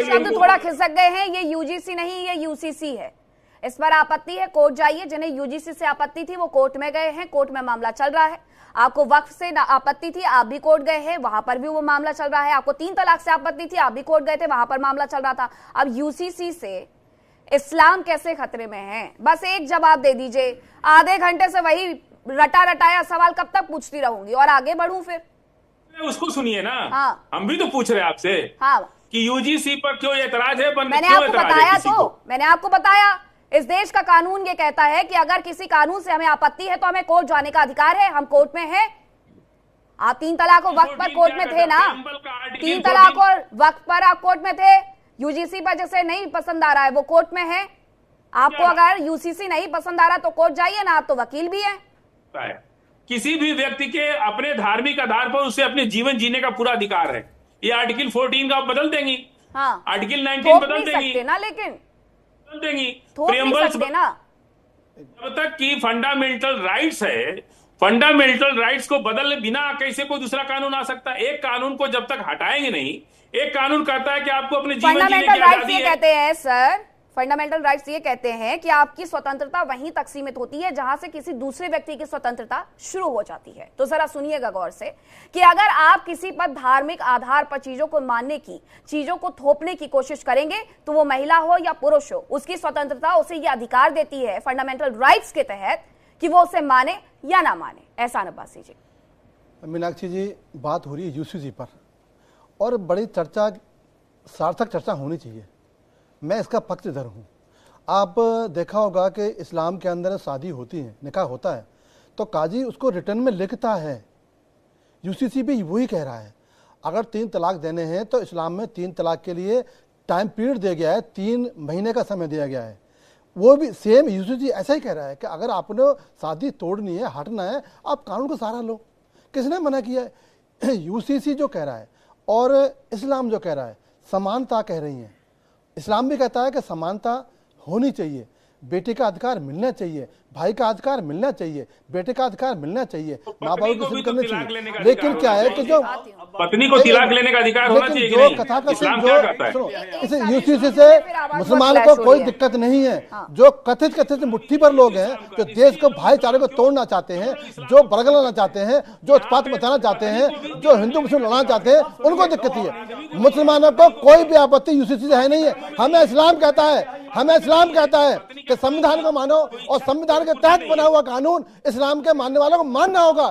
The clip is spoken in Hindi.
शब्द थोड़ा खिसक गए हैं। ये यूजीसी नहीं, ये यूसीसी है। इस पर आपत्ति है, कोर्ट जाइए। जिन्हें यूजीसी से आपत्ति थी वो कोर्ट में गए हैं, कोर्ट में मामला चल रहा है। आपको वक्फ से आपत्ति थी, आप भी कोर्ट गए हैं, वहां पर भी वो मामला चल रहा है। आपको 3 तलाक से आपत्ति थी, आप भी कोर्ट गए थे, वहां पर मामला चल रहा था। अब यूसीसी से इस्लाम कैसे खतरे में है? बस एक जवाब दे दीजिए। आधे घंटे से वही रटा रटाया सवाल कब तक पूछती रहूंगी और आगे बढ़ूं फिर? उसको सुनिए ना। हाँ, हम भी तो पूछ रहे हैं आपसे। हाँ, कि यूजीसी पर क्यों एतराज है? मैंने आपको बताया, तो मैंने आपको बताया इस देश का कानून ये कहता है कि अगर किसी कानून से हमें आपत्ति है तो हमें कोर्ट जाने का अधिकार है। हम कोर्ट में हैं। आप 3 तलाक और वक्त पर कोर्ट में थे ना? 3 तलाक और वक्त पर आप कोर्ट में थे। यूजीसी पर जैसे नहीं पसंद आ रहा है वो कोर्ट में है। आपको अगर यूसीसी नहीं पसंद आ रहा तो कोर्ट जाइए ना, आप तो वकील भी हैं। किसी भी व्यक्ति के अपने धार्मिक आधार पर उसे अपने जीवन जीने का पूरा अधिकार है। ये आर्टिकल 14 का आप बदल देंगी। हाँ, आर्टिकल 19 बदल देंगी ना, लेकिन बदल देंगी। थोप नहीं सकते ना। जब तक कि फंडामेंटल राइट्स है, फंडामेंटल राइट्स को बदलने बिना कैसे कोई दूसरा कानून आ सकता है? एक कानून को जब तक हटाएंगे नहीं, एक कानून कहता है कि आपको अपने जीवन जीने की आजादी है। कहते हैं सर, फंडामेंटल राइट्स ये कहते हैं कि आपकी स्वतंत्रता वहीं तक सीमित होती है जहां से किसी दूसरे व्यक्ति की स्वतंत्रता शुरू हो जाती है। तो जरा सुनिएगा गौर से कि अगर आप किसी पर धार्मिक आधार पर चीजों को मानने की, चीजों को थोपने की कोशिश करेंगे तो वो महिला हो या पुरुष हो, उसकी स्वतंत्रता उसे ये अधिकार देती है फंडामेंटल राइट्स के तहत कि वो उसे माने या ना माने। एहसान अब्बासी जी। मीनाक्षी जी, बात हो रही है यूसीसी पर और बड़ी चर्चा, सार्थक चर्चा होनी चाहिए। मैं इसका पक्षधर हूँ। आप देखा होगा कि इस्लाम के अंदर शादी होती है, निकाह होता है, तो काजी उसको रिटर्न में लिखता है। यूसीसी भी वही कह रहा है। अगर 3 तलाक देने हैं तो इस्लाम में 3 तलाक के लिए टाइम पीरियड दिया गया है, 3 महीने का समय दिया गया है। वो भी सेम यूसीसी ऐसा ही कह रहा है कि अगर आपने शादी तोड़नी है, हटना है, आप कानून का सहारा लो। किसने मना किया है? यूसीसी जो कह रहा है और इस्लाम जो कह रहा है, समानता कह रही है। इस्लाम भी कहता है कि समानता होनी चाहिए, बेटे का अधिकार मिलना चाहिए, भाई का अधिकार मिलना चाहिए, बेटे का अधिकार मिलना चाहिए, माँ बाप की इज्जत करनी चाहिए। लेकिन क्या है कि जो पत्नी को तलाक लेने का अधिकार होना चाहिए, जो कथा का सुनो, इसे यूसीसी से मुसलमान को कोई दिक्कत नहीं है। जो कथित मुट्ठी पर लोग हैं, जो देश को भाईचारे को तोड़ना चाहते हैं, जो बरगलाना चाहते हैं, जो उत्पात मचाना चाहते हैं, जो हिंदू मुस्लिम लड़ना चाहते हैं, उनको दिक्कत है। मुसलमानों को कोई भी आपत्ति यूसीसी से है नहीं है। हमें इस्लाम कहता है कि संविधान को मानो और संविधान के तहत बना हुआ कानून इस्लाम के मानने वालों को मानना होगा।